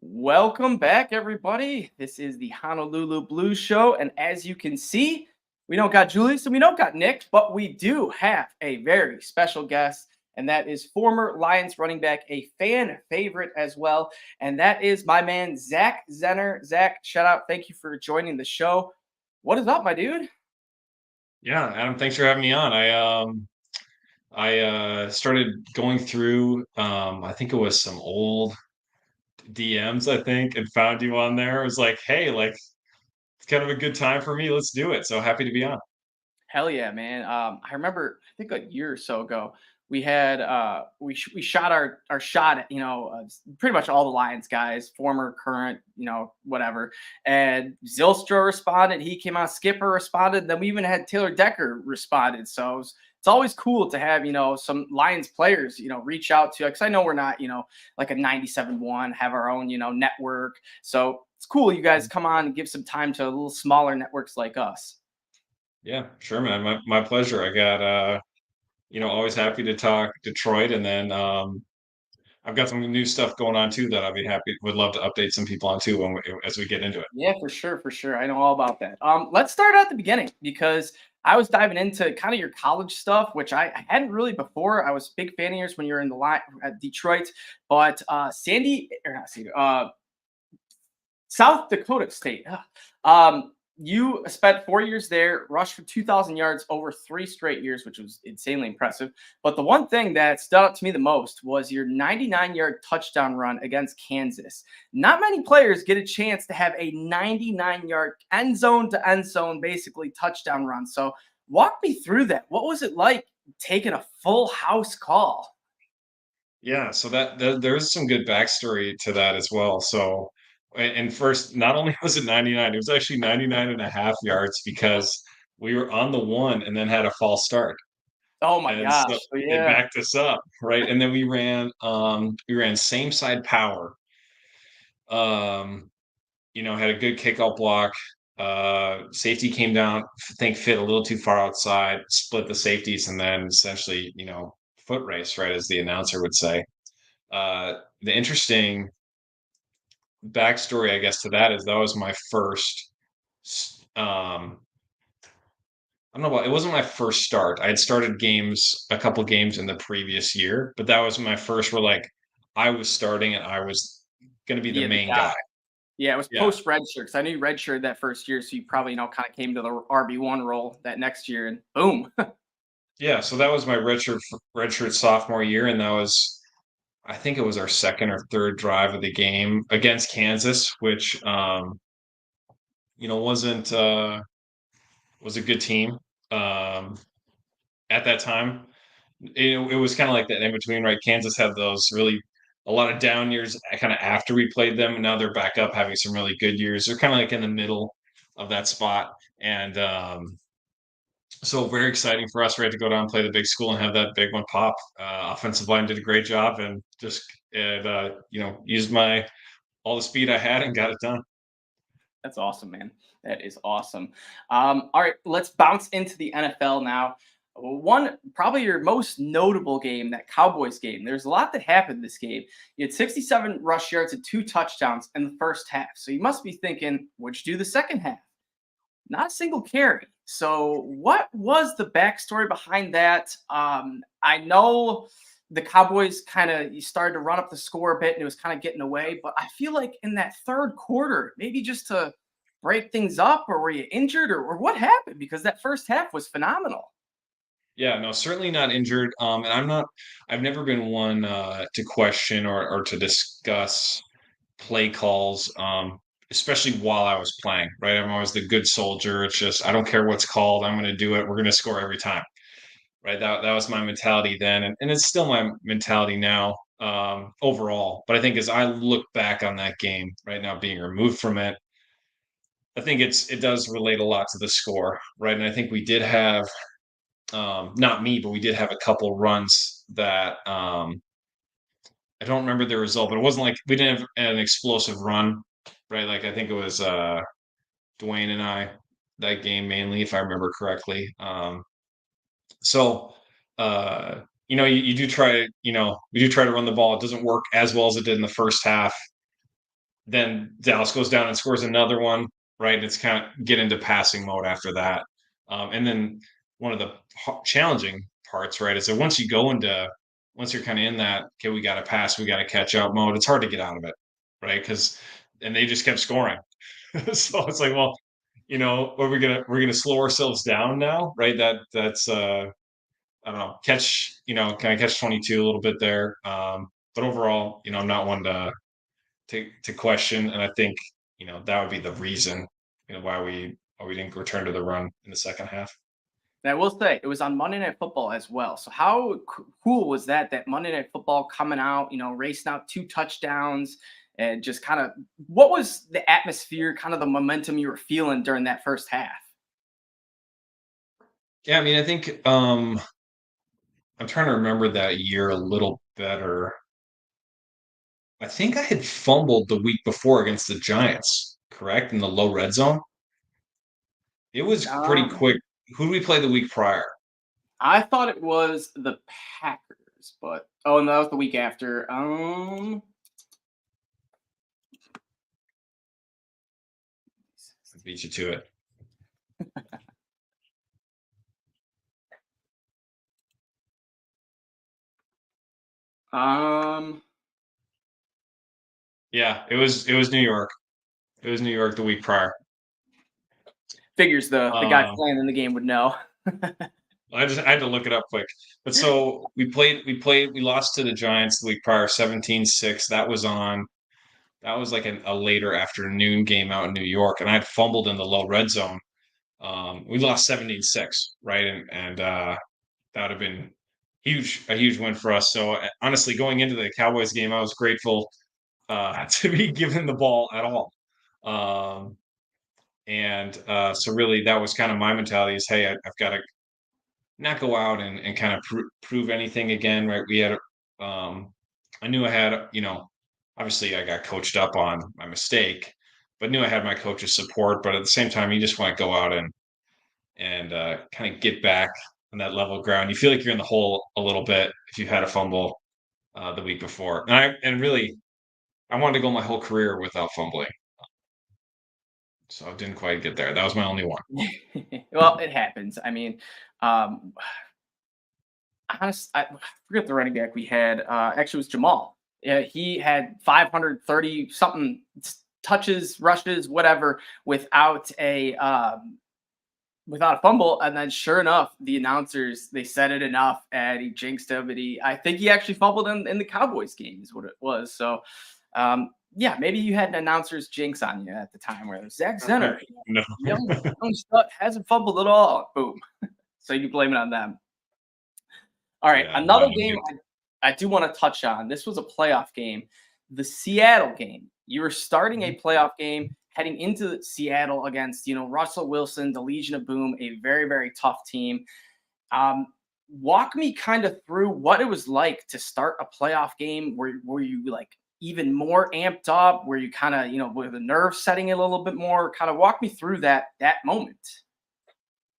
Welcome back, everybody. This is the Honolulu Blues Show. And as you can see, we don't got Julius and we don't got Nick, but we do have a very special guest. And that is former Lions running back, a fan favorite as well. And that is my man, Zach Zenner. Zach, shout out. Thank you for joining the show. What is up, my dude? Yeah, Adam, thanks for having me on. I started going through I think it was some old DMs, I think, and found you on there. I was like, hey, like it's kind of a good time for me. Let's do it. So happy to be on. Hell yeah, man. I remember, I think a year or so ago, we had we shot our shot at pretty much all the Lions guys, former, current, whatever. And Zilstra responded. He came out. Skipper responded. Then we even had Taylor Decker responded. So it's always cool to have some Lions players reach out to, because I know we're not like a 97.1, have our own network. So it's cool you guys come on and give some time to a little smaller networks like us. Yeah, sure, man. My pleasure. I got always happy to talk Detroit, and then I've got some new stuff going on too that I'll be happy would love to update some people on too as we get into it. Yeah, for sure, for sure. I know all about that. Let's start at the beginning because I was diving into kind of your college stuff, which I hadn't really before. I was a big fan of yours when you were in the line at Detroit, but Sandy or not Sandy, South Dakota State. You spent 4 years there, rushed for 2,000 yards over 3 straight years, which was insanely impressive. But the one thing that stood out to me the most was your 99-yard touchdown run against Kansas. Not many players get a chance to have a 99-yard end zone to end zone, basically touchdown run. So walk me through that. What was it like taking a full house call? Yeah, so there's some good backstory to that as well. So, and first, not only was it 99, it was actually 99 and a half yards because we were on the one and then had a false start. Oh my And so gosh. So it yeah. backed us up, right? And then we ran same side power. Um, had a good kickoff block. Safety came down, I think fit a little too far outside, split the safeties, and then essentially, foot race, right, as the announcer would say. The interesting backstory, I guess, to that is that was my first. I don't know about. It wasn't my first start. I had started a couple games in the previous year, but that was my first. Where like I was starting and I was going to be the Yeah, the main guy. guy. Yeah, it was Yeah, post redshirt because I knew you redshirted that first year, so you probably kind of came to the RB1 role that next year, and boom. yeah. So that was my redshirt sophomore year, and that was I think it was our second or third drive of the game against Kansas, which wasn't was a good team. Um, at that time. It was kind of like that in between, right? Kansas had those really a lot of down years kind of after we played them, and now they're back up having some really good years. They're kind of like in the middle of that spot, and so very exciting for us, right, to go down and play the big school and have that big one pop. Offensive line did a great job, and just used my all the speed I had and got it done. That's awesome, man. That is awesome. All right, let's bounce into the NFL now. One, probably your most notable game, that Cowboys game. There's a lot that happened this game. You had 67 rush yards and 2 touchdowns in the first half. So you must be thinking, what'd you do the second half? Not a single carry. So, what was the backstory behind that? I know the Cowboys kind of you started to run up the score a bit and it was kind of getting away, but I feel like in that third quarter, maybe just to break things up, or were you injured, or what happened? Because that first half was phenomenal. Yeah, no, certainly not injured. And I've never been one to question or to discuss play calls, especially while I was playing, right? I'm always the good soldier. It's just, I don't care what's called. I'm going to do it. We're going to score every time, right? That was my mentality then. And it's still my mentality now, overall. But I think as I look back on that game right now, being removed from it, I think it does relate a lot to the score, right? And I think we did have not me, but we did have a couple runs that I don't remember the result, but it wasn't like we didn't have an explosive run, right? Like I think it was Dwayne and I that game mainly, if I remember correctly. So you do try, we do try to run the ball. It doesn't work as well as it did in the first half. then Dallas goes down and scores another one, right? It's kind of get into passing mode after that. And then one of the challenging parts, right, is that once you're kind of in that, okay, we got to pass, we got to catch up mode, it's hard to get out of it, right? And they just kept scoring. So it's like, well, we're gonna slow ourselves down now, right? That's I don't know, can I catch 22 a little bit there? But overall, I'm not one to question, and I think that would be the reason why we didn't return to the run in the second half. And I will say it was on Monday Night Football as well. So how cool was that? That Monday Night Football coming out, racing out 2 touchdowns, and just kind of what was the atmosphere, kind of the momentum you were feeling during that first half? Yeah, I mean, I think I'm trying to remember that year a little better. I think I had fumbled the week before against the Giants, correct? In the low red zone. It was pretty Um, quick. Who did we play the week prior? I thought it was the Packers, but oh, and that was the week after. I beat you to it. Um, Yeah, it was New York. It was New York the week prior. figures the guy Um, playing in the game would know. I had to look it up quick. But so we lost to the Giants the week prior, 17-6. That was like a later afternoon game out in New York, and I had fumbled in the low red zone. We lost 17-6, right? And that would have been a huge win for us. So honestly, going into the Cowboys game, I was grateful to be given the ball at all. Um, and so really that was kind of my mentality is, hey, I've got to not go out and kind of prove anything again, right? Um, I knew I had, obviously I got coached up on my mistake, but knew I had my coach's support. But at the same time, you just want to go out and kind of get back on that level ground. You feel like you're in the hole a little bit if you had a fumble the week before. And really, I wanted to go my whole career without fumbling, so I didn't quite get there. That was my only one. Well, it happens. I mean, um, I forget the running back we had. Actually, it was Jamal. Yeah, he had 530 something touches, rushes, whatever, without a fumble. And then, sure enough, the announcers they said it enough, and he jinxed him. And I think he actually fumbled in the Cowboys game, is what it was. So, yeah, maybe you had an announcer's jinx on you at the time, where Zach Zenner, No. young stud, hasn't fumbled at all. Boom. So you blame it on them. All right, Yeah, another game I do want to touch on. This was a playoff game, the Seattle game. You were starting a playoff game heading into Seattle against, Russell Wilson, the Legion of Boom, a very, very tough team. Walk me kind of through what it was like to start a playoff game. Were you like even more amped up? Were you kind of, were the nerves setting a little bit more? Kind of walk me through that moment.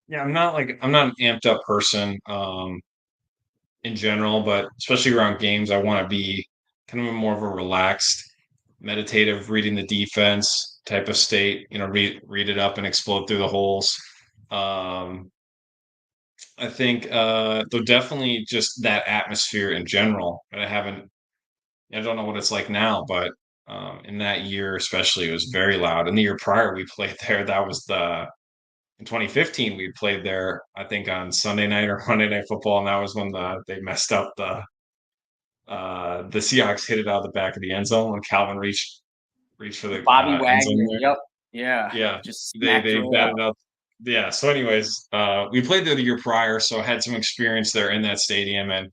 Yeah, I'm not an amped up person in general, but especially around games, I want to be kind of more of a relaxed, meditative, reading the defense type of state. Read it up and explode through the holes. Um, I think though definitely just that atmosphere in general. I don't know what it's like now, but in that year especially, it was very loud. And the year prior we played there, that was in 2015 we played there, I think on Sunday night or Monday Night Football, and that was when they messed up the Seahawks hit it out of the back of the end zone when Calvin reached for the Bobby end zone Wagner. there. Yep. Yeah. Yeah, Just they smacked it they right batted out. up. Yeah. So, anyways, we played there the year prior, so I had some experience there in that stadium, and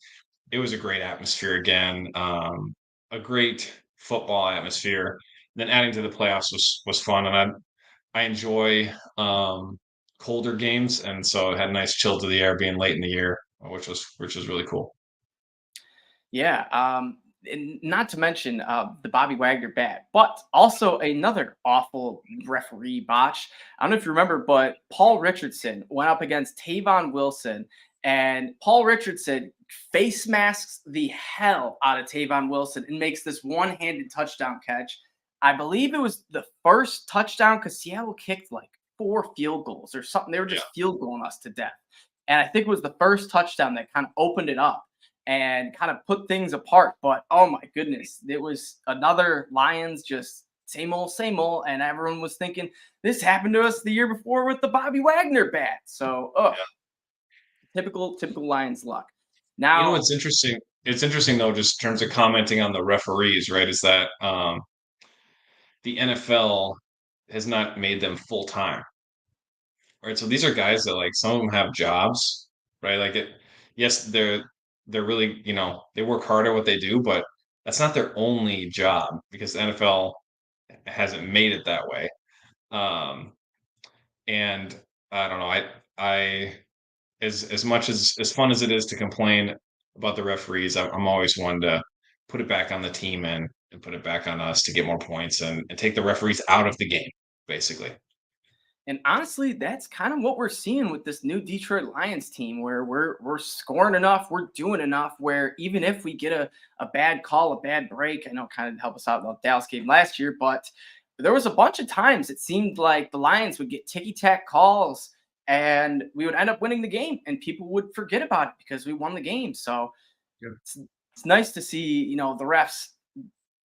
it was a great atmosphere again. A great football atmosphere. Then adding to the playoffs was fun, and I enjoy colder games, and so it had a nice chill to the air being late in the year, which was really cool. Yeah. And not to mention the Bobby Wagner bat, but also another awful referee botch. I don't know if you remember, but Paul Richardson went up against Tavon Wilson, and Paul Richardson face masks the hell out of Tavon Wilson and makes this one-handed touchdown catch. I believe it was the first touchdown because Seattle kicked like 4 field goals or something. They were Yeah. just field goaling us to death. And I think it was the first touchdown that kind of opened it up and kind of put things apart. But oh my goodness, it was another Lions just same old. And everyone was thinking this happened to us the year before with the Bobby Wagner bat. So, typical Lions luck. You know Now, what's interesting? It's interesting though, just in terms of commenting on the referees, right? Is that the NFL has not made them full time, right? So these are guys that like some of them have jobs, right? Like it, yes, they're really, they work hard at what they do, but that's not their only job because the NFL hasn't made it that way. Um, and I don't know, I as much as fun as it is to complain about the referees, I'm always one to put it back on the team and put it back on us to get more points and take the referees out of the game, basically. and honestly, that's kind of what we're seeing with this new Detroit Lions team, where we're scoring enough, we're doing enough, where even if we get a bad call, a bad break, I know kind of help us out in the Dallas game last year, but there was a bunch of times it seemed like the Lions would get ticky tack calls and we would end up winning the game, and people would forget about it because we won the game. So Yeah. it's nice to see, the refs.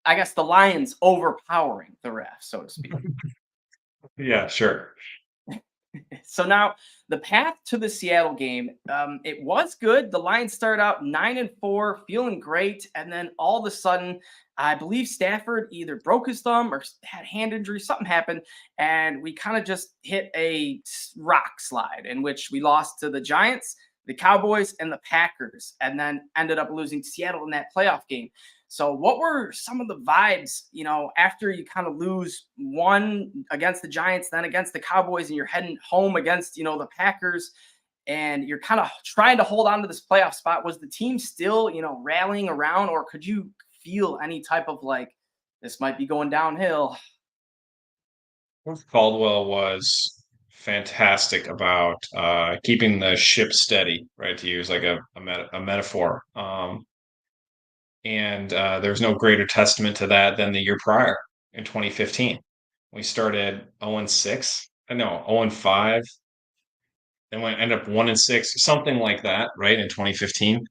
I guess the Lions overpowering the refs, so to speak. Yeah, sure. So now the path to the Seattle game, it was good. The Lions started out 9-4, feeling great, and then all of a sudden, I believe Stafford either broke his thumb or had hand injury. Something happened, and we kind of just hit a rock slide in which we lost to the Giants, the Cowboys, and the Packers, and then ended up losing to Seattle in that playoff game. So, what were some of the vibes, after you kind of lose one against the Giants, then against the Cowboys, and you're heading home against, the Packers, and you're kind of trying to hold on to this playoff spot? Was the team still, rallying around, or could you feel any type of like, this might be going downhill? Caldwell was fantastic about keeping the ship steady, right? To use like a metaphor. And there's no greater testament to that than the year prior in 2015. We started 0-6, no, 0-5, and we ended up 1-6, something like that, right? In 2015.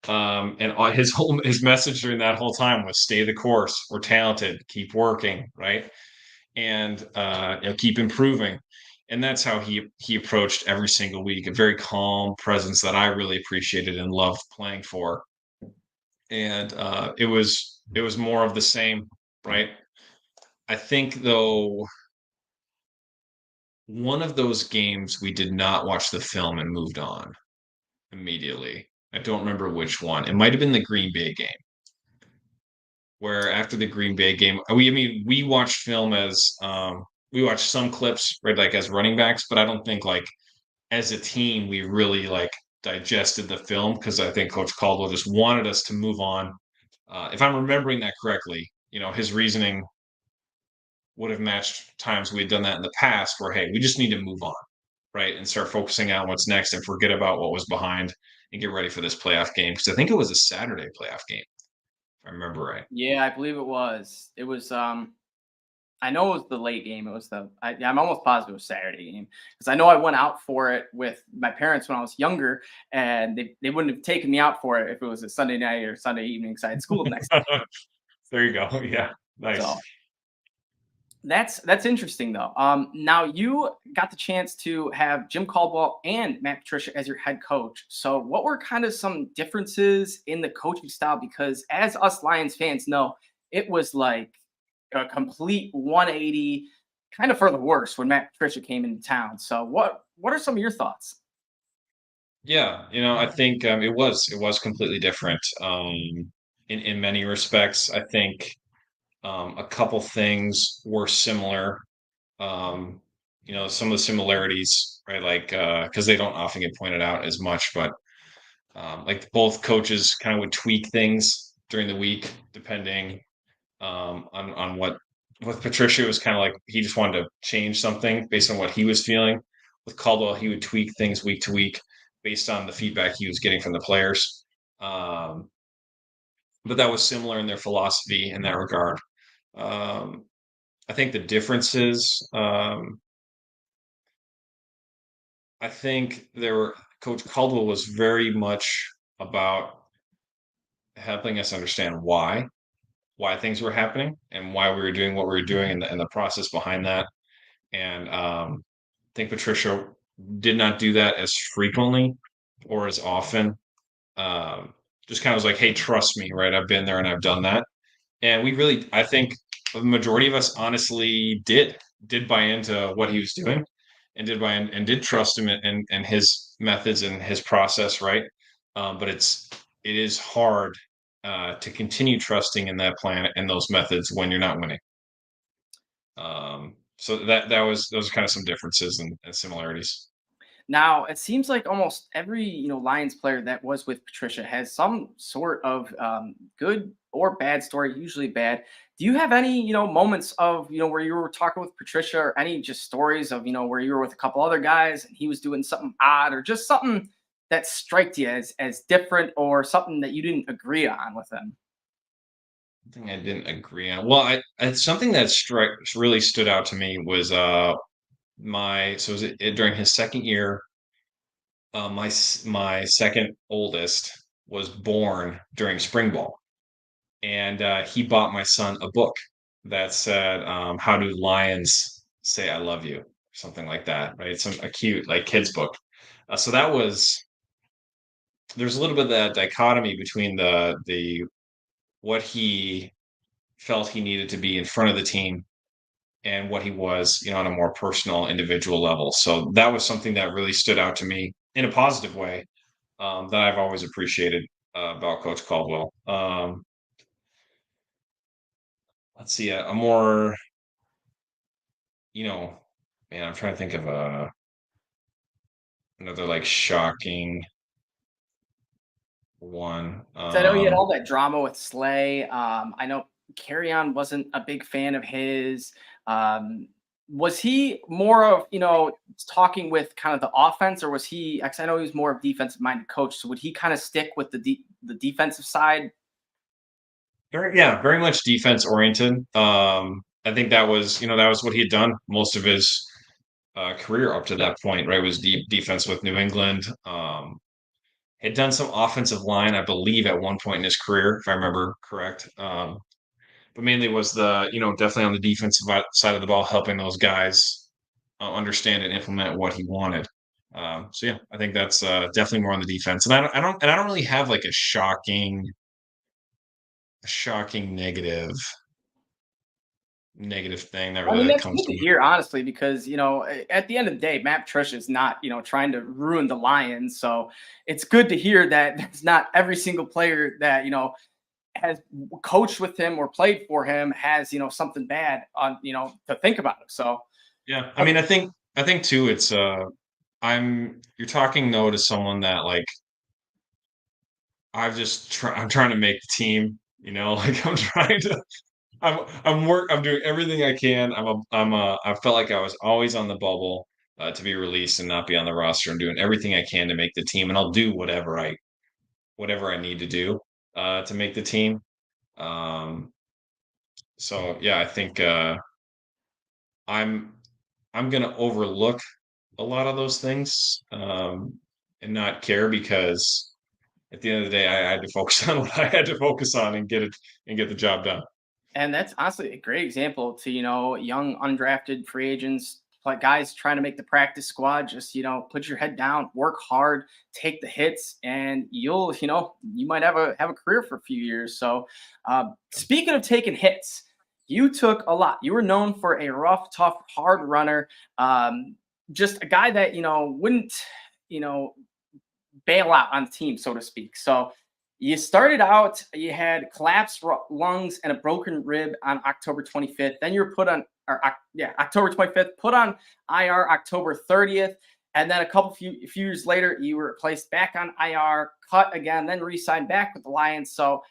And his message during that whole time was stay the course. We're talented, keep working, right? And keep improving. And that's how he approached every single week. A very calm presence that I really appreciated and loved playing for. And it was more of the same, right? I think though one of those games we did not watch the film and moved on immediately. I don't remember which one. It might have been the Green Bay game, where after the Green Bay game, we watched film as we watched some clips, right, like as running backs, but I don't think like as a team we really like digested the film because I think Coach Caldwell just wanted us to move on. If I'm remembering that correctly, his reasoning would have matched times we had done that in the past where, hey, we just need to move on, right? And start focusing on what's next and forget about what was behind and get ready for this playoff game. Because I think it was a Saturday playoff game, if I remember right. Yeah, I believe it was. It was I know it was the late game. It was I'm almost positive it was Saturday game because I know I went out for it with my parents when I was younger, and they wouldn't have taken me out for it if it was a Sunday night or Sunday evening because I had school the next day. There you go. Yeah. Nice. So that's interesting though. Now you got the chance to have Jim Caldwell and Matt Patricia as your head coach. So what were kind of some differences in the coaching style? Because as us Lions fans know, it was like a complete 180, kind of for the worse when Matt Patricia came into town. So what are some of your thoughts? Yeah, I think it was completely different in many respects. I think a couple things were similar. Um, some of the similarities, right? Like because they don't often get pointed out as much, but like both coaches kind of would tweak things during the week depending on what with Patricia it was kind of like he just wanted to change something based on what he was feeling. With Caldwell, he would tweak things week to week based on the feedback he was getting from the players. Um, but that was similar in their philosophy in that regard. Um, I think the differences, I think Coach Caldwell was very much about helping us understand why things were happening and why we were doing what we were doing and the process behind that. And I think Patricia did not do that as frequently or as often. Um, just kind of was like, hey, trust me, right? I've been there and I've done that. And we really, I think the majority of us honestly did buy into what he was doing and did buy in and did trust him and his methods and his process, right? But it is hard to continue trusting in that plan and those methods when you're not winning. So that was those are kind of some differences and similarities. Now, it seems like almost every Lions player that was with Patricia has some sort of good or bad story, usually bad. Do you have any moments of where you were talking with Patricia, or any just stories of where you were with a couple other guys and he was doing something odd, or just something that struck you as different, or something that you didn't agree on with him? Something I didn't agree on. Well, something that really stood out to me was my so was it during his second year. My second oldest was born during spring ball, and he bought my son a book that said, "How do lions say I love you?" Something like that, right? A cute like kids book. So that was there's a little bit of that dichotomy between the what he felt he needed to be in front of the team and what he was, on a more personal, individual level. So that was something that really stood out to me in a positive way, that I've always appreciated about Coach Caldwell. Let's see, a more, you know, man, I'm trying to think of another like shocking one. So I know you had all that drama with Slay. I know Carry On wasn't a big fan of his. Um, was he more of talking with kind of the offense, or was he? 'Cause I know he was more of defensive minded coach. So would he kind of stick with the defensive side? Yeah, very much defense oriented. I think that was what he had done most of his career up to that point, right? Was deep defense with New England. Had done some offensive line, I believe, at one point in his career, if I remember correct. But mainly was definitely on the defensive side of the ball, helping those guys understand and implement what he wanted. So yeah, I think that's definitely more on the defense. And I don't really have like a shocking negative thing that I really mean, like that's comes good to to mind. hear, honestly, because at the end of the day, Matt Patricia is not trying to ruin the Lions. So it's good to hear that it's not every single player that has coached with him or played for him has something bad on to think about him. So Yeah, I mean, I think too, it's you're talking though to someone that like I'm trying to make the team, like I'm doing everything I can. I felt like I was always on the bubble to be released and not be on the roster. I'm doing everything I can to make the team, and I'll do whatever I need to do to make the team. Um, so yeah, I think I'm I'm gonna overlook a lot of those things and not care because at the end of the day, I had to focus on what I had to focus on and get the job done. and that's honestly a great example to young undrafted free agents, like guys trying to make the practice squad. Just put your head down, work hard, take the hits, and you'll you might have a career for a few years. So speaking of taking hits, you took a lot. You were known for a rough, tough, hard runner. Just a guy that wouldn't you know bail out on the team, so to speak. So you started out, you had collapsed lungs and a broken rib on October 25th. Then you were put on, yeah, October 25th, put on IR October 30th. And then a few years later, you were placed back on IR, cut again, then re-signed back with the Lions. So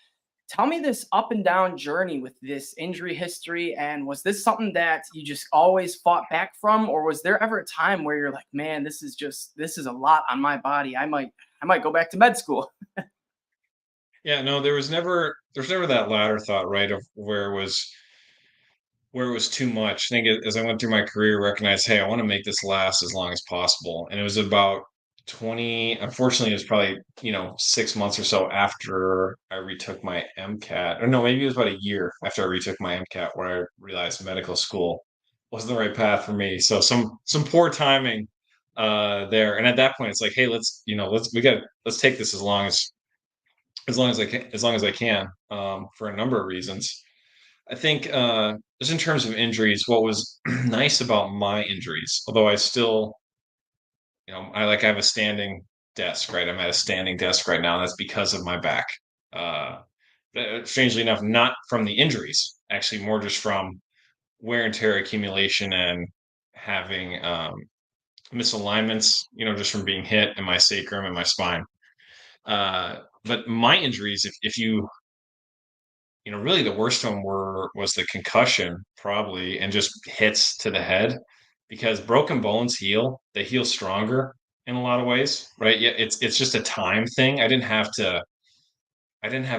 tell me this up and down journey with this injury history. And was this something that you just always fought back from, or was there ever a time where you're like, man, this is a lot on my body. I might go back to med school. Yeah, no, there's never that latter thought, right, of where it was where it was too much. I think as I went through my career, I recognized, hey, I want to make this last as long as possible. And it was about 20, unfortunately, it was probably, 6 months or so after I retook my MCAT. Or no, maybe it was about a year after I retook my MCAT where I realized medical school wasn't the right path for me. So some poor timing there. And at that point, it's like, hey, let's take this as long as I can, for a number of reasons. I think just in terms of injuries, what was nice about my injuries, although I still, I have a standing desk, right? I'm at a standing desk right now, and that's because of my back. Uh, Strangely enough, not from the injuries, actually more just from wear and tear accumulation and having misalignments, just from being hit in my sacrum and my spine. But my injuries, if you really the worst of them was the concussion probably and just hits to the head because broken bones they heal stronger in a lot of ways, right? Yeah, it's just a time thing. I didn't have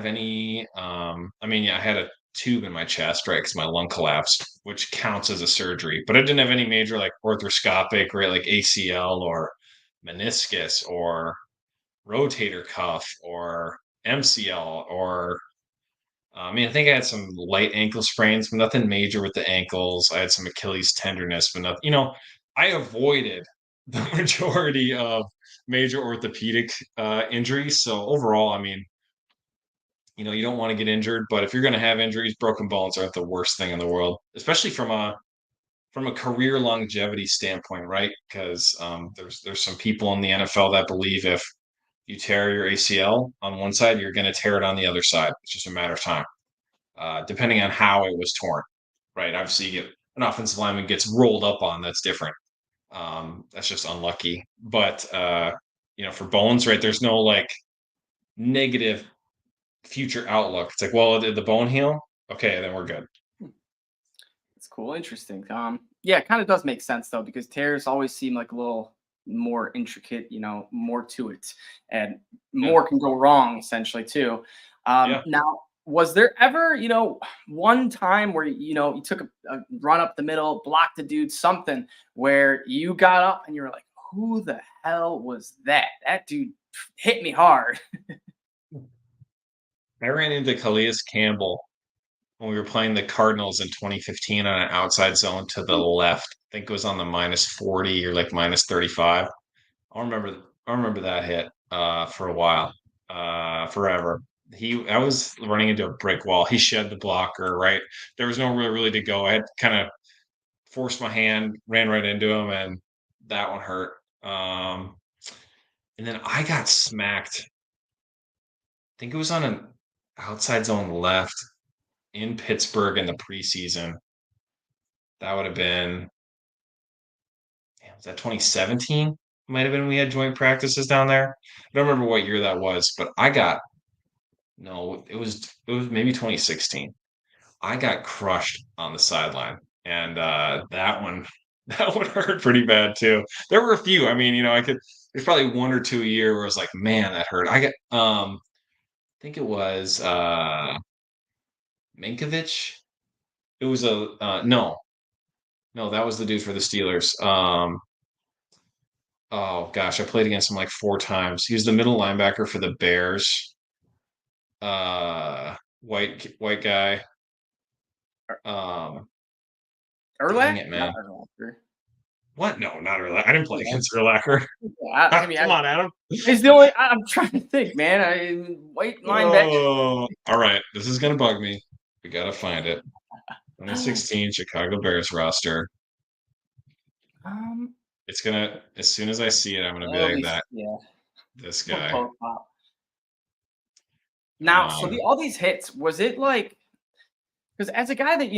any I mean, yeah, I had a tube in my chest, right? Because my lung collapsed, which counts as a surgery, but I didn't have any major like arthroscopic, right? Like ACL or meniscus or rotator cuff or MCL or I mean, I think I had some light ankle sprains, but nothing major with the ankles. I had some Achilles tenderness, but nothing, I avoided the majority of major orthopedic injuries. So overall, I mean, you don't want to get injured, but if you're going to have injuries, broken bones aren't the worst thing in the world, especially from a career longevity standpoint, right? Because there's some people in the NFL that believe if you tear your ACL on one side, you're going to tear it on the other side. It's just a matter of time, depending on how it was torn, right? Obviously, you get an offensive lineman gets rolled up on, that's different. That's just unlucky. But for bones, right? There's no like negative future outlook. It's like, well, did the bone heal? Okay, then we're good. It's cool, interesting. Yeah, it kind of does make sense though, because tears always seem like a little more intricate, more to it, and Yeah, more can go wrong essentially too. yeah. Now, was there ever, one time where you took a run up the middle, blocked a dude, something where you got up and you were like, "Who the hell was that? That dude hit me hard." I ran into Calais Campbell when we were playing the Cardinals in 2015 on an outside zone to the left. I think it was on the -40 or like -35. I remember that hit for a while, forever. I was running into a brick wall. He shed the blocker, right? There was no really to go. I had kind of forced my hand, ran right into him, and that one hurt. And then I got smacked. I think it was on an outside zone left in Pittsburgh in the preseason. That would have been, was that 2017? Might have been we had joint practices down there. I don't remember what year that was, but no, it was maybe 2016. I got crushed on the sideline, and that one that one hurt pretty bad too. There were a few. I mean, there's probably one or two a year where I was like, man, that hurt. I think it was Minkovich. It was a no, that was the dude for the Steelers. Oh gosh, I played against him like four times. He was the middle linebacker for the Bears. White guy. Um, Dang Erlach, it, not man. Erlacher. What? No, not Urlacher. I didn't play Yeah, against Urlacher. I mean, Come on, Adam. it's the only. I'm trying to think, man. White linebacker. Oh, all right. This is gonna bug me. We gotta find it. 2016 Chicago Bears roster. Um, It's gonna as soon as I see it, I'm gonna be it'll like be that. yeah. This guy. Football pop. Now, so Um, all these hits, was it like? Because as a guy that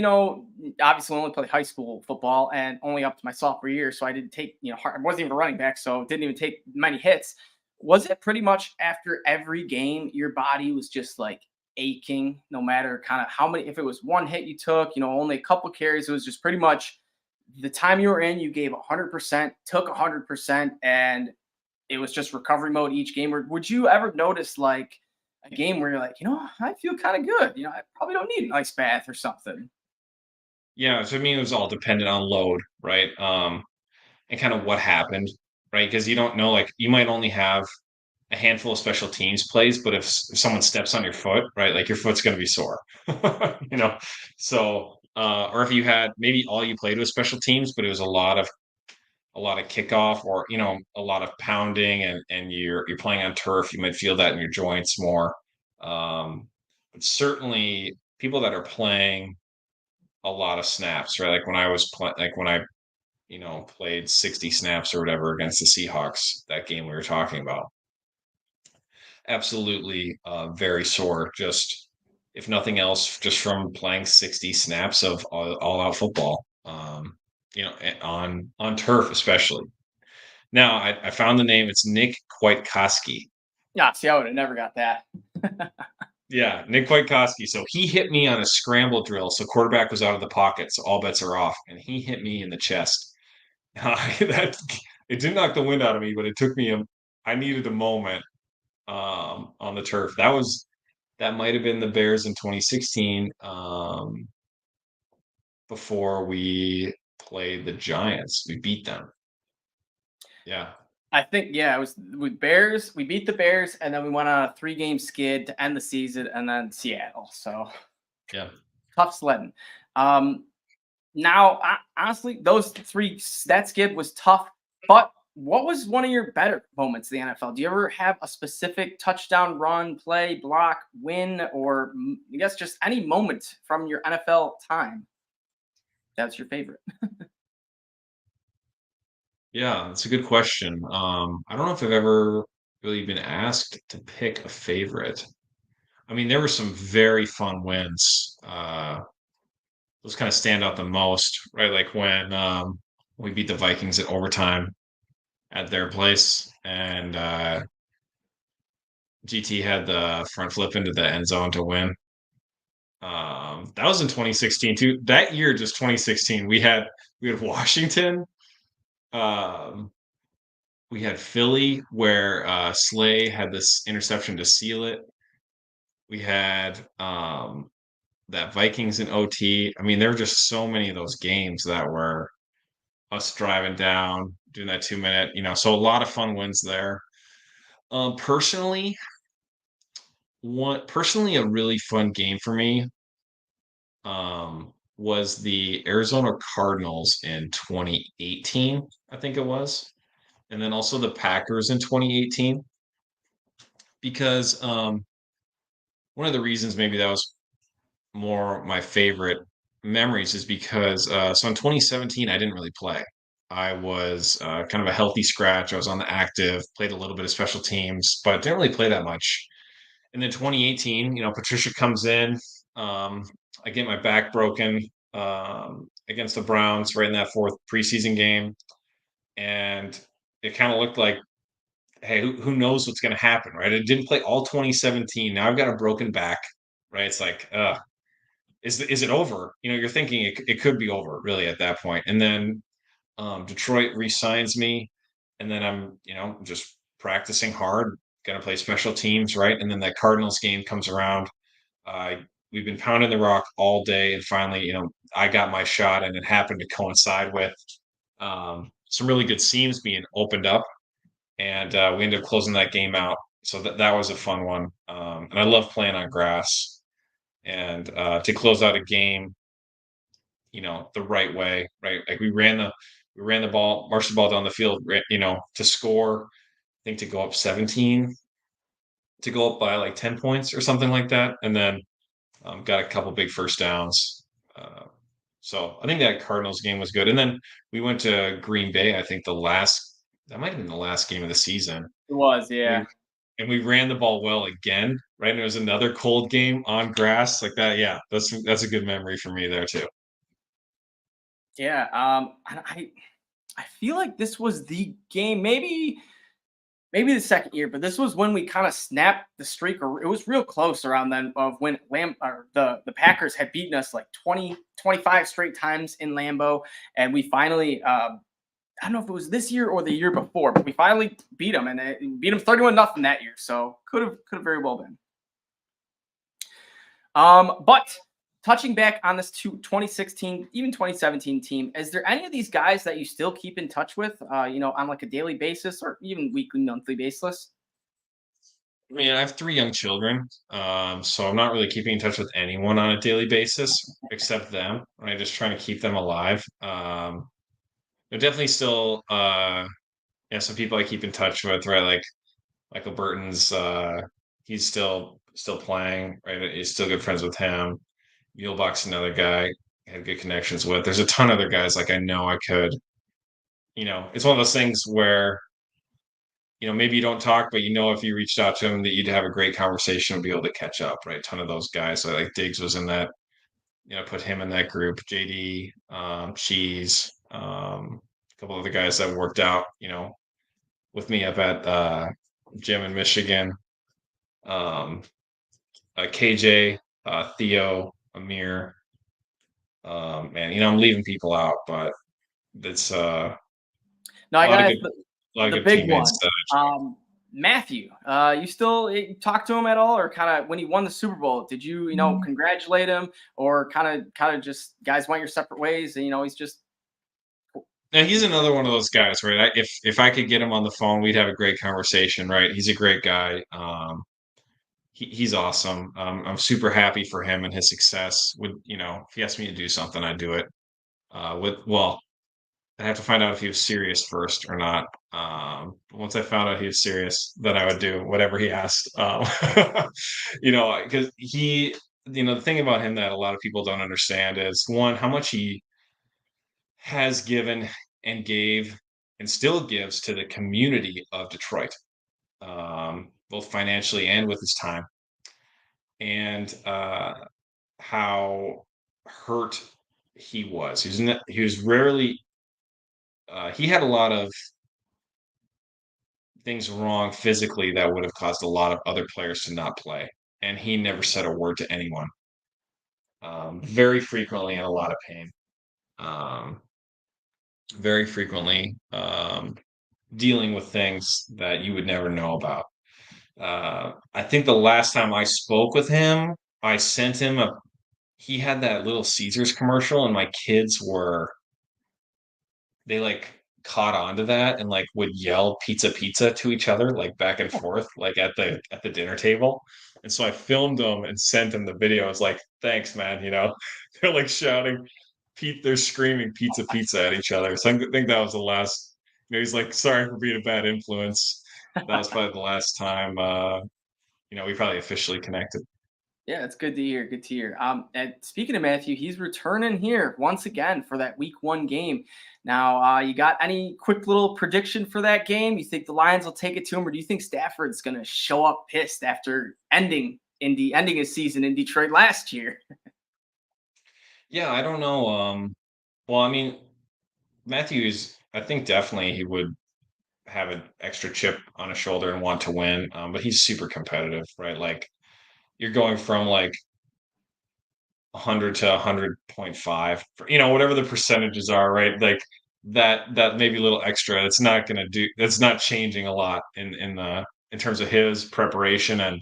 obviously only played high school football and only up to my sophomore year, so I didn't take I wasn't even a running back, so didn't even take many hits. Was it pretty much after every game your body was just like aching, no matter kind of how many? If it was one hit you took, only a couple carries, it was just pretty much the time you were in, you gave 100%, took 100%, and it was just recovery mode each game? Or would you ever notice like a game where you're like, I feel kind of good. I probably don't need an ice bath or something? Yeah, so I mean, it was all dependent on load, right? And kind of what happened, right? Because you don't know, like you might only have a handful of special teams plays, but if someone steps on your foot, right, like your foot's going to be sore, you know. So, or if you had maybe all you played was special teams, but it was a lot of kickoff, or a lot of pounding, and you're playing on turf, you might feel that in your joints more. But certainly, people that are playing a lot of snaps, right? Like when I was like when I played 60 snaps or whatever against the Seahawks, that game we were talking about. Absolutely, very sore. Just if nothing else, just from playing 60 snaps of all out football. On turf especially. Now I found the name. It's Nick Kwiatkowski. Yeah, see, I would have never got that. Yeah, Nick Kwiatkowski. So he hit me on a scramble drill. So quarterback was out of the pocket, so all bets are off, and he hit me in the chest. That it did knock the wind out of me, but it took me I needed a moment on the turf. That might have been the Bears in 2016, before we played the Giants. We beat them. Yeah. I think, yeah, it was with Bears. We beat the Bears, and then we went on a 3-game skid to end the season, and then Seattle. So Yeah. tough sledding. Um, Now, honestly, that skid was tough. But what was one of your better moments in the NFL? Do you ever have a specific touchdown run, play, block, win, or I guess just any moment from your NFL time that's your favorite? Yeah, that's a good question. I don't know if I've ever really been asked to pick a favorite. I mean, there were some very fun wins. Those kind of stand out the most, right? Like when we beat the Vikings at overtime at their place, and GT had the front flip into the end zone to win. That was in 2016 too. That year, just 2016, we had Washington. Um, we had Philly where Slay had this interception to seal it. We had that Vikings in OT. I mean, there were just so many of those games that were us driving down, doing that 2 minute, so a lot of fun wins there. Personally, a really fun game for me was the Arizona Cardinals in 2018, I think it was, and then also the Packers in 2018, because one of the reasons maybe that was more my favorite memories is because so in 2017 I didn't really play. I was kind of a healthy scratch. I was on the active, played a little bit of special teams, but didn't really play that much. And then 2018, Patricia comes in. Um, I get my back broken against the Browns right in that fourth preseason game, and it kind of looked like, hey, who knows what's going to happen, right? I didn't play all 2017. Now I've got a broken back, right? It's like, is it over? You're thinking it could be over really at that point. And then Detroit re-signs me, and then I'm just practicing hard, gonna play special teams, right? And then that Cardinals game comes around. Uh, we've been pounding the rock all day, and finally, I got my shot, and it happened to coincide with some really good seams being opened up, and we ended up closing that game out. So that was a fun one, and I love playing on grass. And to close out a game, the right way, right? Like we ran the ball, marched the ball down the field, to score. I think to go up 17, to go up by like 10 points or something like that, and then got a couple big first downs. Uh, so I think that Cardinals game was good. And then we went to Green Bay. I think that might have been the last game of the season. It was, We yeah. and we ran the ball well again, right? And it was another cold game on grass like that. Yeah, that's a good memory for me there too. Yeah. And I feel like this was the game, maybe the second year, but this was when we kind of snapped the streak, or it was real close around then of when the Packers had beaten us like 20, 25 straight times in Lambeau. And we finally, I don't know if it was this year or the year before, but we finally beat them, and beat them 31-0 that year. So could have very well been. But touching back on this 2016, even 2017 team, is there any of these guys that you still keep in touch with, on like a daily basis or even weekly, monthly basis? I mean, I have 3 young children, so I'm not really keeping in touch with anyone on a daily basis except them, right? Just trying to keep them alive. They're definitely still, yeah, some people I keep in touch with, right? Like Michael Burton's, he's still playing, right? He's still good friends with him. Mulebuck's another guy I had good connections with. There's a ton of other guys like I know I could, it's one of those things where maybe you don't talk, but if you reached out to him that you'd have a great conversation and be able to catch up, right? A ton of those guys. So like Diggs was in that, put him in that group, JD, Cheese, a couple other guys that worked out, with me up at gym in Michigan. Um, KJ, Theo, Amir. Man, I'm leaving people out, but it's No, a I lot of got good, a lot of the good big one. teammates that I joined. Matthew, you still talk to him at all, or kind of when he won the Super Bowl? Did you, congratulate him, or kind of just guys went your separate ways, and he's just Now he's another one of those guys, right? If I could get him on the phone, we'd have a great conversation, right? He's a great guy. He's awesome. I'm super happy for him and his success. If he asked me to do something, I'd do it. I'd have to find out if he was serious first or not. Once I found out he was serious, then I would do whatever he asked. Because the thing about him that a lot of people don't understand is one, how much he has given and gave and still gives to the community of Detroit, both financially and with his time, and how hurt he was. He was rarely. He had a lot of things wrong physically that would have caused a lot of other players to not play, and he never said a word to anyone. Very frequently in a lot of pain. Um, very frequently dealing with things that you would never know about. I think the last time I spoke with him, I sent him he had that little Caesars commercial, and my kids they like caught on to that and like would yell pizza to each other, like back and forth, like at the dinner table. And so I filmed them and sent them the video. I was like, thanks, man. They're like shouting, they're screaming pizza at each other. So I think that was the last, he's like, sorry for being a bad influence. That was probably the last time, we probably officially connected. Yeah, it's good to hear. Good to hear. And speaking of Matthew, he's returning here once again for that Week 1 game. Now, you got any quick little prediction for that game? You think the Lions will take it to him, or do you think Stafford's going to show up pissed after ending his season in Detroit last year? Yeah, I don't know. Well, I mean, Matthews, I think definitely he would have an extra chip on his shoulder and want to win. But he's super competitive, right? Like you're going from like 100 to 100.5, whatever the percentages are, right? Like that maybe a little extra. It's not changing a lot in terms of his preparation. And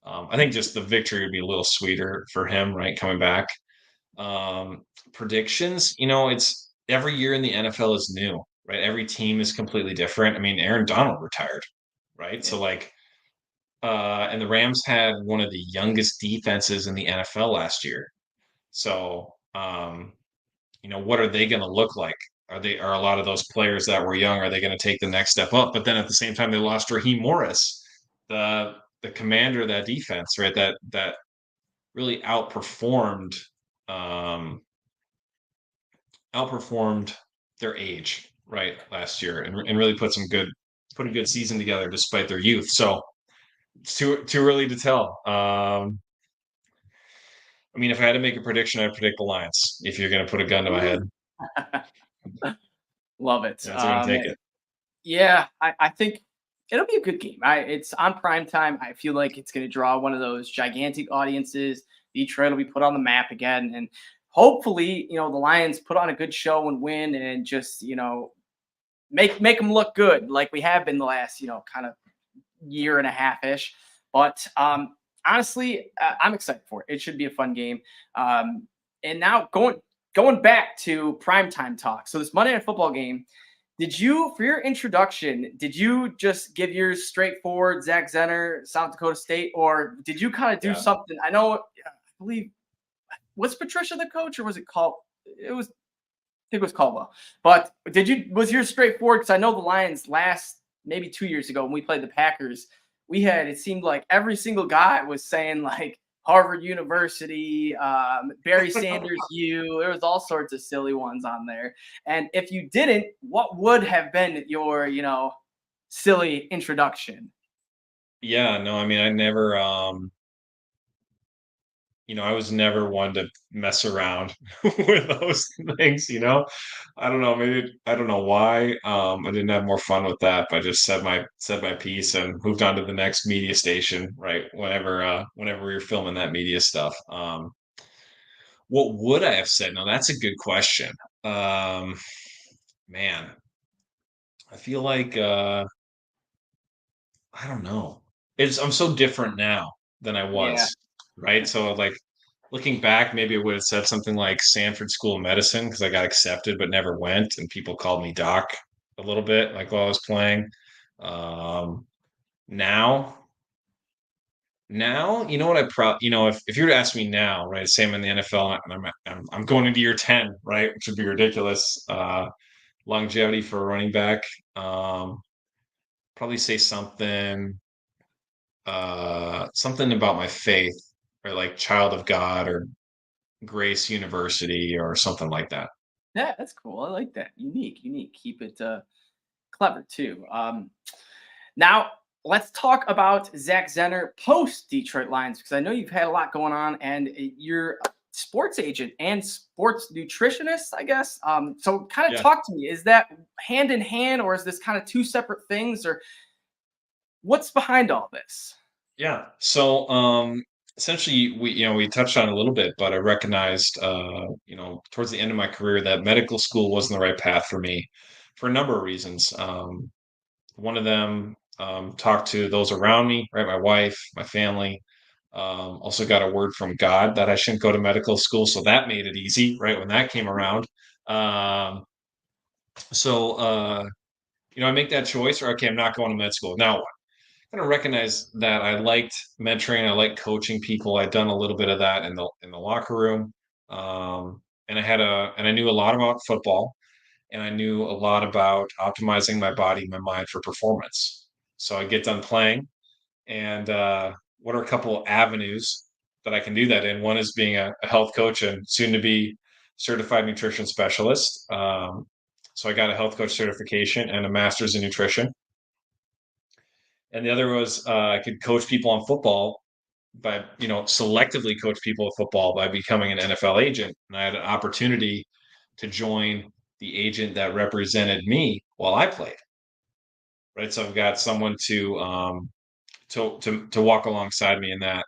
I think just the victory would be a little sweeter for him, right? Coming back. Um, Predictions, it's every year in the NFL is new, right? Every team is completely different. I mean, Aaron Donald retired, right? Yeah. So like, and the Rams had one of the youngest defenses in the NFL last year. So, what are they going to look like? Are a lot of those players that were young, are they going to take the next step up? But then at the same time, they lost Raheem Morris, the commander of that defense, right? That really um, outperformed their age, right, last year, and really put a good season together despite their youth. So it's too early to tell. I mean, if I had to make a prediction, I'd predict the Lions. If you're going to put a gun to my head, Love it. that's going to take it. Yeah, I think it'll be a good game. It's on prime time. I feel like it's going to draw one of those gigantic audiences. Detroit will be put on the map again, and hopefully, the Lions put on a good show and win, and just make them look good like we have been the last kind of year and a half ish. But honestly, I'm excited for it. It should be a fun game. And now going back to primetime talk. So this Monday Night Football game, did you, for your introduction, did you just give yours straightforward, Zach Zenner, South Dakota State, or did you kind of do Yeah. something? I know, I believe, was Patricia the coach, or was it called? It was, I think it was Caldwell. But was yours straightforward? Because I know the Lions last maybe 2 years ago when we played the Packers, it seemed like every single guy was saying like Harvard University, Barry Sanders U. There was all sorts of silly ones on there. And if you didn't, what would have been your, silly introduction? Yeah, no, I mean, I never, I was never one to mess around with those things, you know? I don't know, maybe I don't know why. I didn't have more fun with that, but I just said my piece and moved on to the next media station, right? Whenever we were filming that media stuff. What would I have said? No, that's a good question. Um, Man, I feel like I don't know. I'm so different now than I Yeah. was, right? So like looking back, maybe I would have said something like Sanford School of Medicine because I got accepted but never went, and people called me Doc a little bit, like while I was playing. Um, now, you know what if you were to ask me now, right? Say I'm in the NFL and I'm going into year 10, right? Which would be ridiculous. Longevity for a running back. Um, Probably say something about my faith, or like child of God, or Grace University, or something like that. Yeah, that's cool. I like that. Unique, unique. Keep it clever too. Now let's talk about Zach Zenner post Detroit Lions because I know you've had a lot going on, and you're a sports agent and sports nutritionist, I guess. So kind of Yeah. talk to me. Is that hand in hand, or is this kind of two separate things, or what's behind all this? Yeah. So essentially we touched on it a little bit, but I recognized towards the end of my career that medical school wasn't the right path for me for a number of reasons. One of them, talked to those around me, right? My wife, my family. Also got a word from God that I shouldn't go to medical school, so that made it easy, right? When that came around. Um, so I make that choice, or okay, I'm not going to med school. Now what? Kind of recognize that I liked mentoring, I liked coaching people. I'd done a little bit of that in the locker room. And I knew a lot about football, and I knew a lot about optimizing my body, my mind for performance. So I get done playing, and what are a couple avenues that I can do that in? One is being a health coach and soon to be certified nutrition specialist. So I got a health coach certification and a master's in nutrition. And the other was I could coach people on football by, selectively coach people at football by becoming an NFL agent. And I had an opportunity to join the agent that represented me while I played. Right. So I've got someone to walk alongside me in that,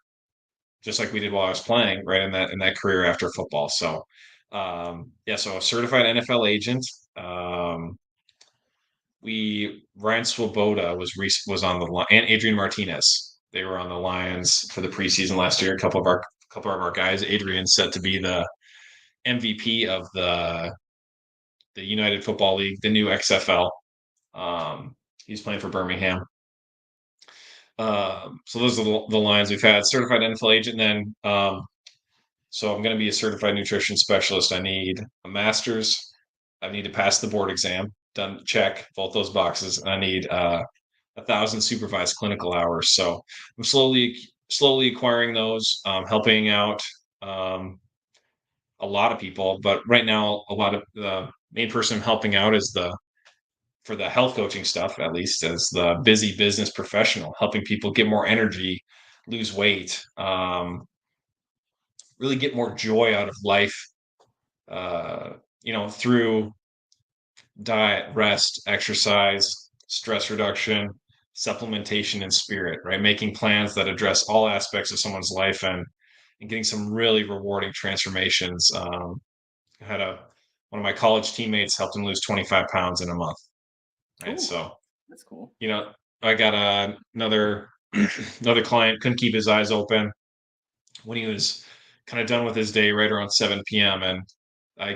just like we did while I was playing, right, in that career after football. So yeah, so a certified NFL agent. We Ryan Swoboda was on the line, and Adrian Martinez. They were on the Lions for the preseason last year. A couple of our guys. Adrian's set to be the MVP of the United Football League, the new XFL. He's playing for Birmingham. So those are the lines we've had. Certified NFL agent, then so I'm going to be a certified nutrition specialist. I need a master's. I need to pass the board exam. Done. Check both those boxes. And I need 1,000 supervised clinical hours. So I'm slowly acquiring those, helping out um, a lot of people. But right now, a lot of the main person I'm helping out is for the health coaching stuff, at least, as the busy business professional, helping people get more energy, lose weight, really get more joy out of life, uh, through diet, rest, exercise, stress reduction, supplementation, and spirit, right? Making plans that address all aspects of someone's life, and getting some really rewarding transformations. I had one of my college teammates helped him lose 25 pounds in a month, right? Ooh, So, that's cool. I got another Another client couldn't keep his eyes open when he was kind of done with his day right around 7 p.m. And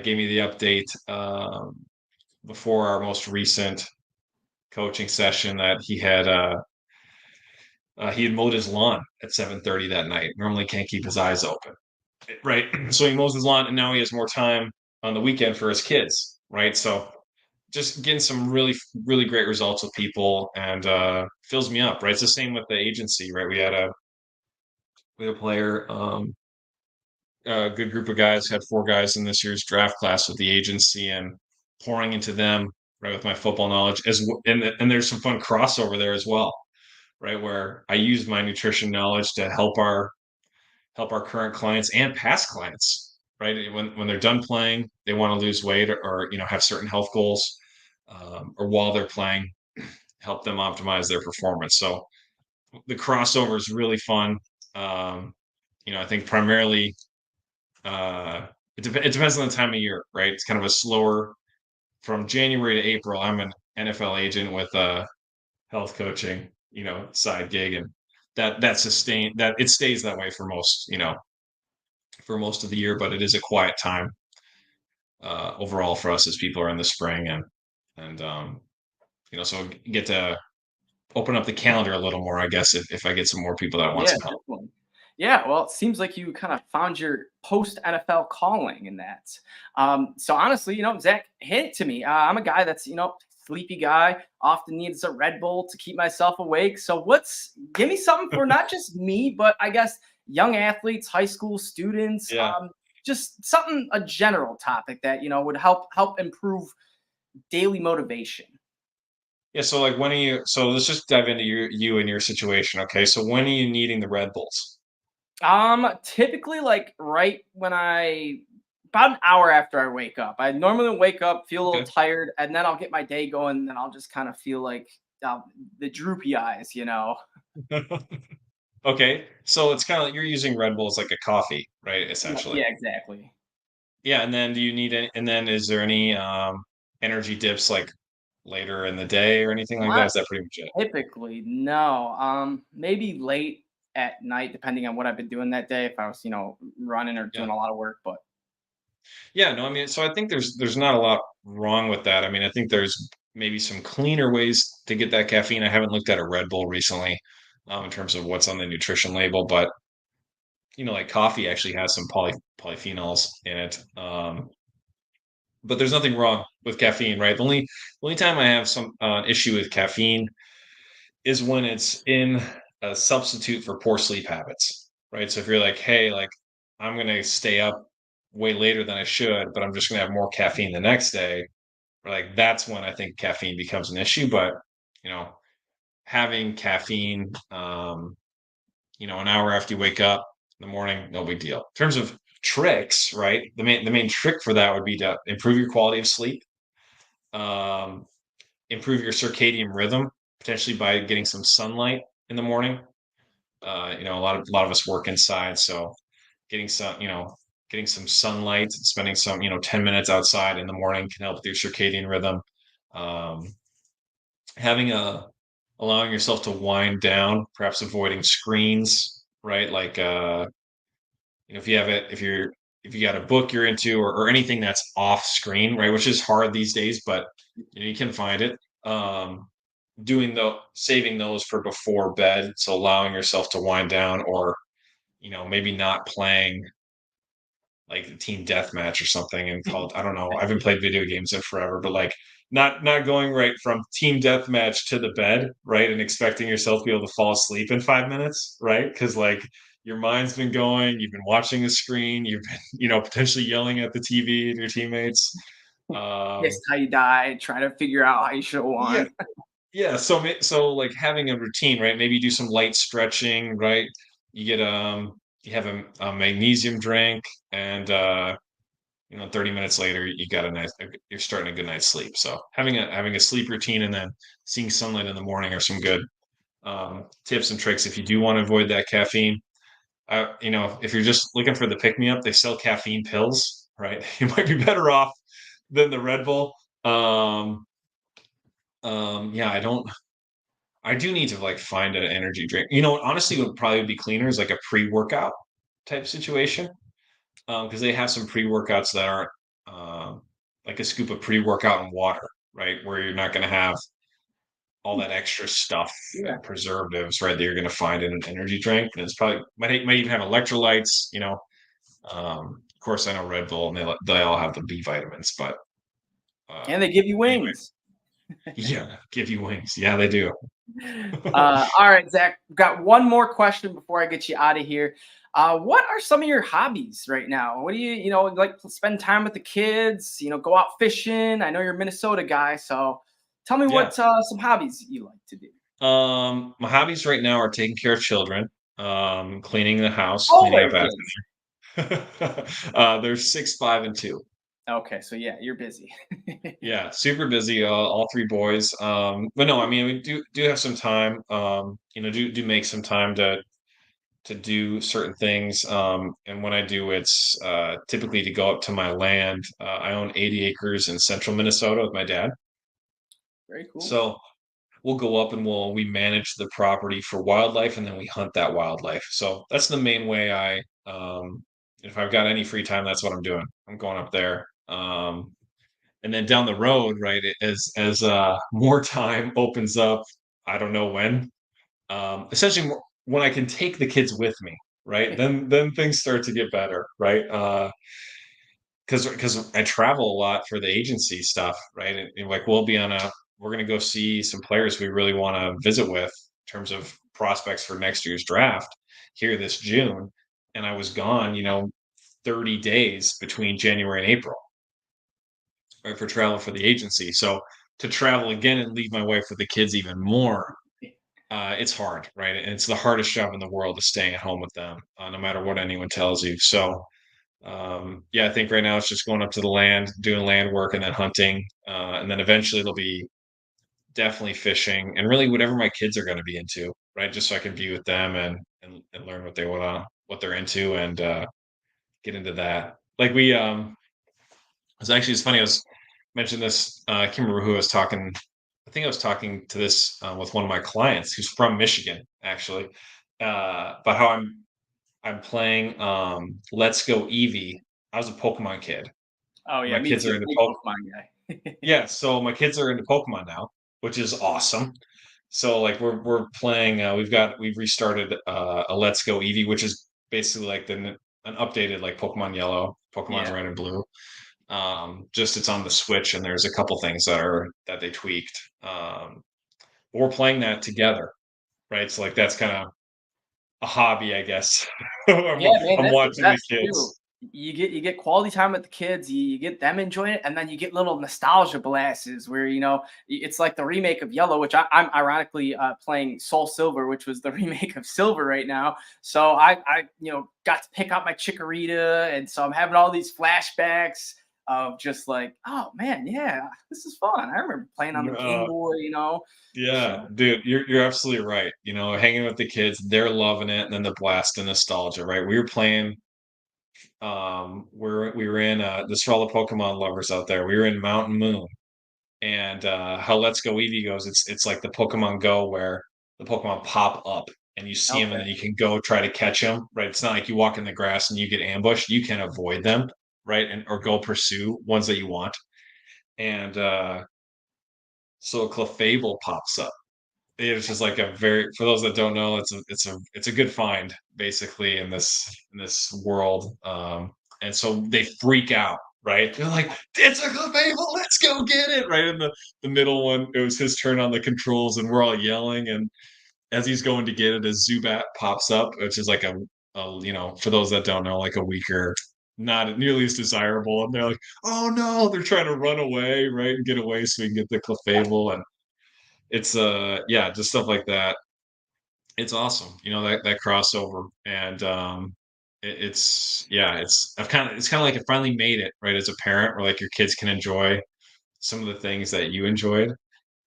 gave me the update before our most recent coaching session that he had mowed his lawn at 7:30 that night. Normally can't keep his eyes open, right? So he mows his lawn, and now he has more time on the weekend for his kids, right? So just getting some really great results with people, and fills me up, right? It's the same with the agency, right? We had a player, a good group of guys, had 4 guys in this year's draft class with the agency, and pouring into them, right, with my football knowledge and there's some fun crossover there as well, right, where I use my nutrition knowledge to help our current clients and past clients, right? When they're done playing, they want to lose weight, or have certain health goals, or while they're playing, help them optimize their performance. So the crossover is really fun. Um, I think primarily, it depends on the time of year, right? It's kind of a slower from January to April. I'm an NFL agent with a health coaching, side gig, and that it stays that way for most of the year, but it is a quiet time overall for us as people are in the spring, and so get to open up the calendar a little more, I guess, if I get some more people that want Yeah, some help. definitely. Yeah, well, it seems like you kind of found your post NFL calling in that. So honestly, Zach, hit it to me. I'm a guy that's sleepy guy. Often needs a Red Bull to keep myself awake. So give me something for not just me, but I guess young athletes, high school students. Yeah. Just something, a general topic that would help improve daily motivation. Yeah, so like so let's just dive into you and your situation, okay? So when are you needing the Red Bulls? Typically, like right when about an hour after I wake up. I normally wake up, feel a little Okay. tired, and then I'll get my day going. And then I'll just kind of feel like the droopy eyes. Okay. So it's kind of like you're using Red Bulls like a coffee, right? Essentially. Yeah, exactly. Yeah, and then do you need any, and then is there any energy dips like later in the day or anything like that? Not Is that pretty much it? typically, no. Maybe late at night, depending on what I've been doing that day. If I was, running or Yeah. doing a lot of work, but Yeah, no, I mean, so I think there's not a lot wrong with that. I mean, I think there's maybe some cleaner ways to get that caffeine. I haven't looked at a Red Bull recently, in terms of what's on the nutrition label, but like coffee actually has some polyphenols in it. But there's nothing wrong with caffeine, right? The only time I have some issue with caffeine is when it's in a substitute for poor sleep habits, right? So if you're like, hey, like I'm gonna stay up way later than I should, but I'm just gonna have more caffeine the next day, like that's when I think caffeine becomes an issue. But you know, having caffeine, an hour after you wake up in the morning, no big deal. In terms of tricks, right? The main trick for that would be to improve your quality of sleep, um, improve your circadian rhythm, potentially by getting some sunlight in the morning. A lot of us work inside, so getting some sunlight, spending some 10 minutes outside in the morning can help with your circadian rhythm. Um, having a allowing yourself to wind down, perhaps avoiding screens, right? Like if you have it, if you got a book you're into, or anything that's off screen, right? Which is hard these days, but you can find it. Doing the saving those for before bed, so allowing yourself to wind down, or maybe not playing like the team deathmatch or something and called, I don't know, I haven't played video games in forever, but like not going right from team deathmatch to the bed, right? And expecting yourself to be able to fall asleep in 5 minutes, right? Because like your mind's been going, you've been watching the screen, you've been, potentially yelling at the TV and your teammates. pissed Um, how you die. Try to figure out how you should have yeah, won. yeah. So like having a routine, right? Maybe you do some light stretching, right? You get you have a magnesium drink, and 30 minutes later you're starting a good night's sleep. So having a sleep routine and then seeing sunlight in the morning are some good tips and tricks if you do want to avoid that caffeine. If you're just looking for the pick me up, they sell caffeine pills, right? You might be better off than the Red Bull. Yeah, I do need to like find an energy drink. You know, honestly, what would probably be cleaner is like a pre-workout type situation. Because they have some pre-workouts that aren't like a scoop of pre-workout and water, right? Where you're not going to have all that extra stuff Yeah. and preservatives, right? That you're going to find in an energy drink, and it's probably might even have electrolytes. You know, of course, I know Red Bull and they all have the B vitamins, but And they give you anyway, wings. yeah, give you wings. Yeah, they do. All right, Zach, got one more question before I get you out of here. What are some of your hobbies right now? What do you like to spend time with the kids? Go out fishing. I know you're a Minnesota guy, so tell me Yeah. what some hobbies you like to do. My hobbies right now are taking care of children, cleaning the house, How old cleaning are up your kids? after. They're 6, 5, and 2. Okay, so yeah, you're busy. Yeah, super busy, all 3 boys. But no, I mean, we do have some time, do make some time to do certain things. And when I do, it's typically to go up to my land. I own 80 acres in central Minnesota with my dad. Very cool. So we'll go up and we manage the property for wildlife, and then we hunt that wildlife. So that's the main way if I've got any free time, that's what I'm doing. I'm going up there. And then down the road, right, as more time opens up, I don't know when. Essentially, when I can take the kids with me, right, then things start to get better, right? Because I travel a lot for the agency stuff, right? And like we're gonna go see some players we really want to visit with in terms of prospects for next year's draft here this June, and I was gone, 30 days between January and April, right, for travel for the agency. So to travel again and leave my wife with the kids even more, it's hard, right? And it's the hardest job in the world to staying at home with them, no matter what anyone tells you. So yeah, I think right now it's just going up to the land, doing land work, and then hunting, and then eventually it'll be definitely fishing, and really whatever my kids are going to be into, right? Just so I can be with them and learn what they're into, and get into that. Like it's funny. I was mentioned this. I can't remember who I was talking. I think I was talking to this with one of my clients who's from Michigan, actually, about how I'm playing Let's Go Eevee. I was a Pokemon kid. Oh yeah, My me kids too. are into Big Pokemon. Pokemon guy. Yeah, so my kids are into Pokemon now, which is awesome. So like we're playing. We've restarted a Let's Go Eevee, which is basically like an updated like Pokemon Yellow, Pokemon Yeah. Red and Blue. Just it's on the Switch, and there's a couple things that they tweaked. We're playing that together, right? So like that's kind of a hobby, I guess. I'm, Yeah, man, I'm that's the watching the best too. kids. You get quality time with the kids, you get them enjoying it, and then you get little nostalgia blasts where it's like the remake of Yellow, which I'm ironically playing Soul Silver, which was the remake of Silver right now. So I got to pick out my Chikorita, and so I'm having all these flashbacks of just like, oh man, yeah, this is fun. I remember playing on the Game Uh, Boy. yeah, So dude, you're absolutely right. Hanging with the kids, they're loving it, and then the blast of nostalgia, right? We were playing. We were in this for all the Pokemon lovers out there. We were in Mountain Moon, and how Let's Go Eevee goes, it's like the Pokemon Go where the Pokemon pop up and you see them, and okay, then you can go try to catch them, right? It's not like you walk in the grass and you get ambushed. You can avoid them, right, and or go pursue ones that you want. And so a Clefable pops up. It's just like a very for those that don't know, it's a good find basically in this world. And so they freak out, right? They're like, it's a Clefable, let's go get it. Right in the middle one, it was his turn on the controls, and we're all yelling. And as he's going to get it, a Zubat pops up, which is like for those that don't know, like a weaker, not nearly as desirable. And they're like, oh no, they're trying to run away, right, and get away so we can get the Clefable. And it's yeah, just stuff like that. It's awesome, that crossover. And it's yeah, it's kind of like it finally made it, right, as a parent, where like your kids can enjoy some of the things that you enjoyed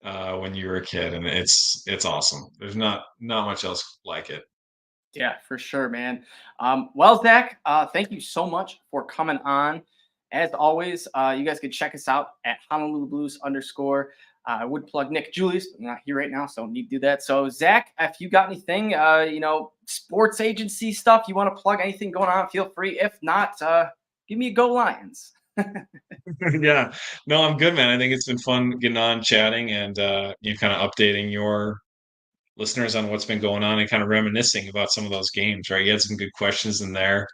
when you were a kid, and it's awesome. There's not much else like it. yeah, for sure, man. Well, Zach, thank you so much for coming on. As always, you guys can check us out at Honolulu Blues _. I would plug Nick Julius. I'm not here right now, so I need to do that. So Zach, if you got anything, sports agency stuff you want to plug, anything going on, feel free. If not, give me a go Lions. Yeah. No, I'm good, man. I think it's been fun getting on, chatting, and kind of updating your listeners on what's been going on and kind of reminiscing about some of those games, right? You had some good questions in there,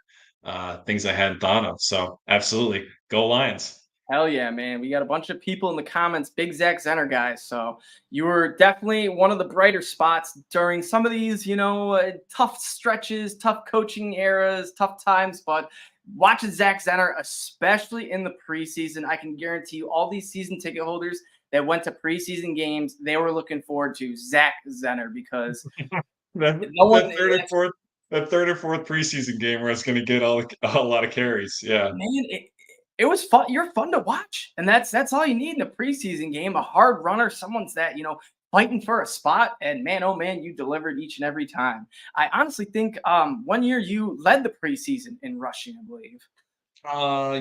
things I hadn't thought of. So absolutely. Go Lions. Hell yeah, man. We got a bunch of people in the comments, big Zach Zenner guys. So you were definitely one of the brighter spots during some of these, tough stretches, tough coaching eras, tough times. But watching Zach Zenner, especially in the preseason, I can guarantee you all these season ticket holders that went to preseason games, they were looking forward to Zach Zenner because That, no one, that third or fourth that third or fourth preseason game where it's going to get a lot of carries. Yeah. man, it was fun. You're fun to watch, and that's all you need in a preseason game. A hard runner, someone's that fighting for a spot, and man, oh man, you delivered each and every time. I honestly think one year you led the preseason in rushing, I believe.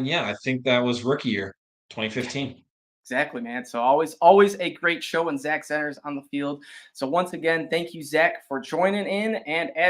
Yeah, I think that was rookie year, 2015. Exactly, man. So always a great show when Zach Zenner's on the field. So once again, thank you, Zach, for joining in, and as